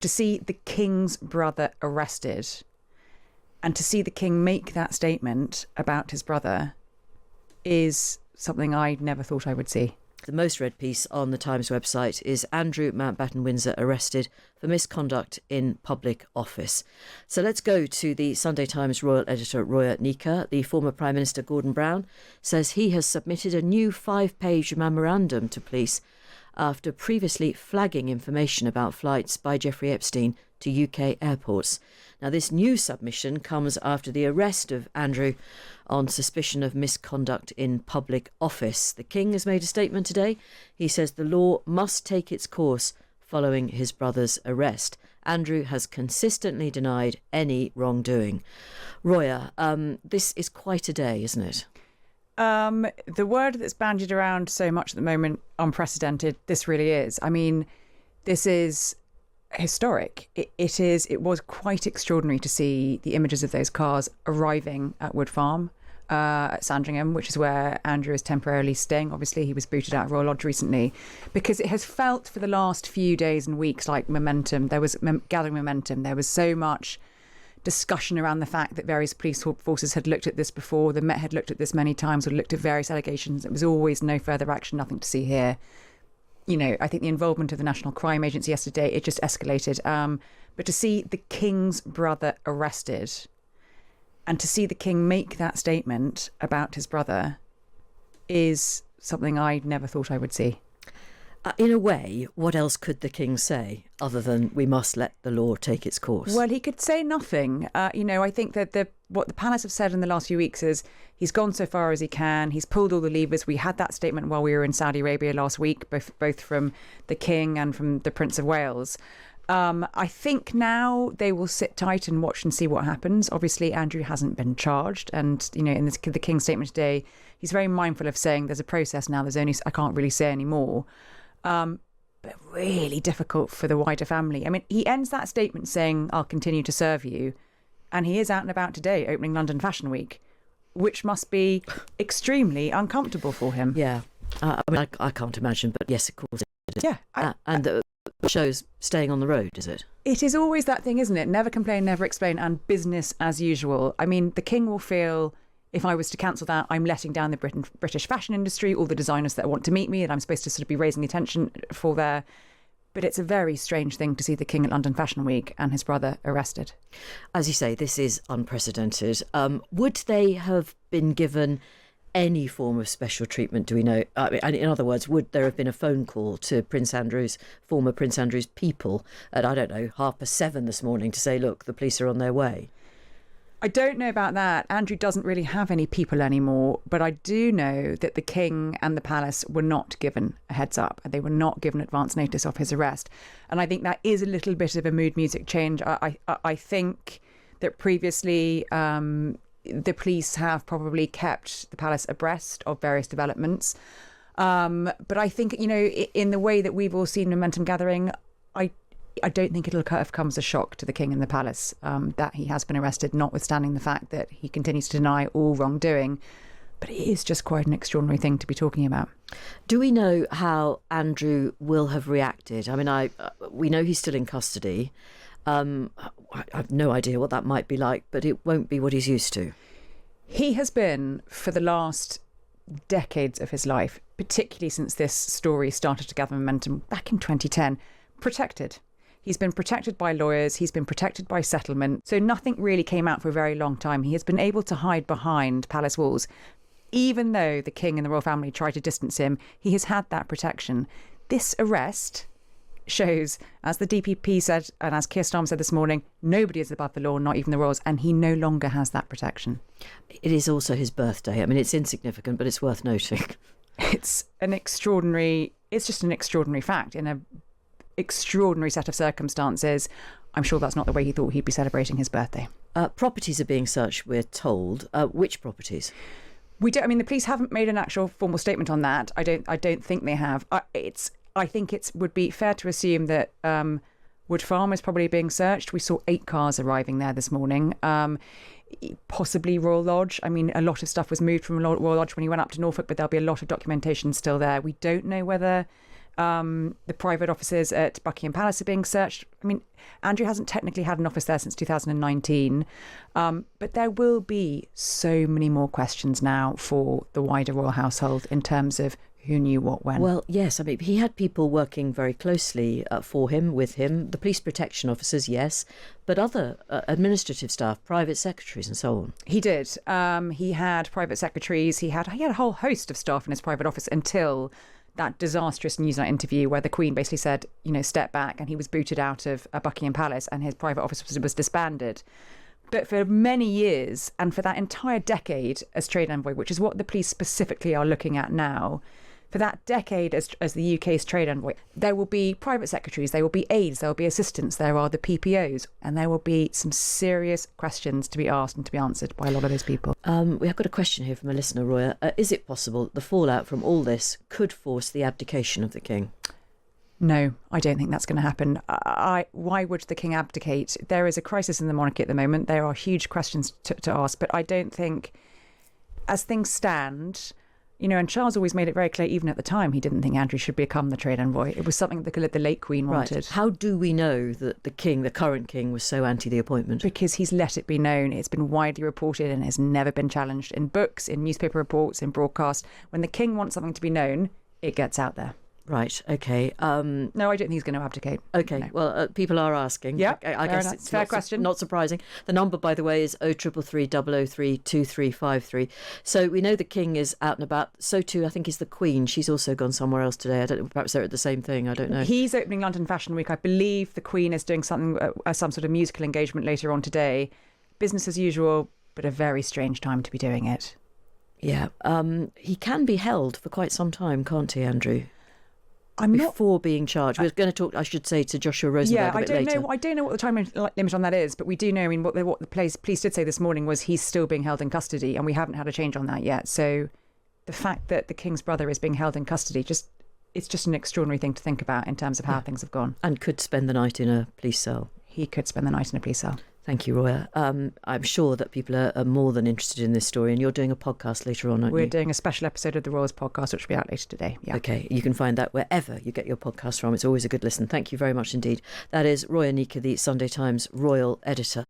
To see the king's brother arrested and to see the king make that statement about his brother is something I never thought I would see. The most read piece on the Times website is Andrew Mountbatten Windsor arrested for misconduct in public office. So let's go to the Sunday Times royal editor Roya Nikkhah. The former Prime Minister Gordon Brown says he has submitted a new 5-page memorandum to police after previously flagging information about flights by Jeffrey Epstein to UK airports. Now, this new submission comes after the arrest of Andrew on suspicion of misconduct in public office. The King has made a statement today. He says the law must take its course following his brother's arrest. Andrew has consistently denied any wrongdoing. Roya, this is quite a day, isn't it? The word that's bandied around so much at the moment, unprecedented, this really is. I mean, this is historic. It was quite extraordinary to see the images of those cars arriving at Wood Farm at Sandringham, which is where Andrew is temporarily staying. Obviously, he was booted out of Royal Lodge recently, because it has felt for the last few days and weeks like momentum. There was gathering momentum. There was so much discussion around the fact that various police forces had looked at this before. The Met had looked at this many times or looked at various allegations. It was always no further action, nothing to see here. You know, I think the involvement of the National Crime Agency yesterday, it just escalated. But to see the king's brother arrested and to see the king make that statement about his brother is something I never thought I would see. In a way, what else could the king say other than we must let the law take its course? Well, he could say nothing. I think that what the palace have said in the last few weeks is he's gone so far as he can. He's pulled all the levers. We had that statement while we were in Saudi Arabia last week, both from the king and from the Prince of Wales. I think now they will sit tight and watch and see what happens. Obviously, Andrew hasn't been charged. And, in the King's statement today, he's very mindful of saying there's a process now. I can't really say any more. But really difficult for the wider family. I mean, he ends that statement saying, I'll continue to serve you. And he is out and about today, opening London Fashion Week, which must be extremely uncomfortable for him. Yeah. I can't imagine, but yes, of course it is. Yeah. And the show's staying on the road, is it? It is always that thing, isn't it? Never complain, never explain, and business as usual. I mean, the king will feel, if I was to cancel that, I'm letting down the British fashion industry, all the designers that want to meet me, and I'm supposed to sort of be raising attention for there. But it's a very strange thing to see the king at London Fashion Week and his brother arrested. As you say, this is unprecedented. Would they have been given any form of special treatment, do we know? In other words, would there have been a phone call to former Prince Andrew's people at, 7:30 this morning to say, look, the police are on their way? I don't know about that. Andrew doesn't really have any people anymore, but I do know that the king and the palace were not given a heads up. They were not given advance notice of his arrest. And I think that is a little bit of a mood music change. I think that previously the police have probably kept the palace abreast of various developments. But I think, in the way that we've all seen momentum gathering, I don't think it'll have come as a shock to the king and the palace that he has been arrested, notwithstanding the fact that he continues to deny all wrongdoing. But it is just quite an extraordinary thing to be talking about. Do we know how Andrew will have reacted? I mean, we know he's still in custody. I have no idea what that might be like, but it won't be what he's used to. He has been, for the last decades of his life, particularly since this story started to gather momentum back in 2010, protected. He's been protected by lawyers. He's been protected by settlement. So nothing really came out for a very long time. He has been able to hide behind palace walls. Even though the king and the royal family try to distance him, he has had that protection. This arrest shows, as the DPP said, and as Keir Starmer said this morning, nobody is above the law, not even the royals, and he no longer has that protection. It is also his birthday. I mean, it's insignificant, but it's worth noting. It's just an extraordinary fact in a extraordinary set of circumstances. I'm sure that's not the way he thought he'd be celebrating his birthday. Properties are being searched, we're told. Which properties? We don't. I mean, the police haven't made an actual formal statement on that. I don't think they have. I think it would be fair to assume that Wood Farm is probably being searched. We saw 8 cars arriving there this morning. Possibly Royal Lodge. I mean, a lot of stuff was moved from Royal Lodge when he went up to Norfolk, but there'll be a lot of documentation still there. We don't know whether The private offices at Buckingham Palace are being searched. I mean, Andrew hasn't technically had an office there since 2019, but there will be so many more questions now for the wider royal household in terms of who knew what when. Well, yes, I mean, he had people working very closely for him, with him, the police protection officers, yes, but other administrative staff, private secretaries and so on. He did. He had private secretaries. He had a whole host of staff in his private office until that disastrous Newsnight interview where the Queen basically said, step back, and he was booted out of Buckingham Palace and his private office was disbanded. But for many years, and for that entire decade as trade envoy, which is what the police specifically are looking at now, for that decade as the UK's trade envoy, there will be private secretaries, there will be aides, there will be assistants, there are the PPOs, and there will be some serious questions to be asked and to be answered by a lot of those people. We have got a question here from a listener, Roya. Is it possible the fallout from all this could force the abdication of the king? No, I don't think that's going to happen. Why would the king abdicate? There is a crisis in the monarchy at the moment. There are huge questions to ask, but I don't think, as things stand, and Charles always made it very clear, even at the time, he didn't think Andrew should become the trade envoy. It was something that the late Queen wanted. Right. How do we know that the current king, was so anti the appointment? Because he's let it be known. It's been widely reported and has never been challenged in books, in newspaper reports, in broadcast. When the king wants something to be known, it gets out there. Right, okay. No, I don't think he's going to abdicate. Okay, no. Well, people are asking. Yeah, I guess it's fair question. Not surprising. The number, by the way, is 0333 003 2353. So we know the king is out and about. So too, I think, is the Queen. She's also gone somewhere else today. I don't know, perhaps they're at the same thing. I don't know. He's opening London Fashion Week. I believe the Queen is doing something, some sort of musical engagement later on today. Business as usual, but a very strange time to be doing it. Yeah. He can be held for quite some time, can't he, Andrew? Before being charged. We're going to talk, I should say, to Joshua Rosenberg a bit later. I don't know what the time limit on that is, but we do know, what the police did say this morning was he's still being held in custody, and we haven't had a change on that yet. So the fact that the king's brother is being held in custody, it's just an extraordinary thing to think about in terms of how things have gone. And could spend the night in a police cell. He could spend the night in a police cell. Thank you, Roya. I'm sure that people are more than interested in this story, and you're doing a podcast later on, aren't you? We're doing a special episode of the Royals podcast, which will be out later today. Yeah. Okay, you can find that wherever you get your podcast from. It's always a good listen. Thank you very much indeed. That is Roya Nikkhah, the Sunday Times Royal Editor.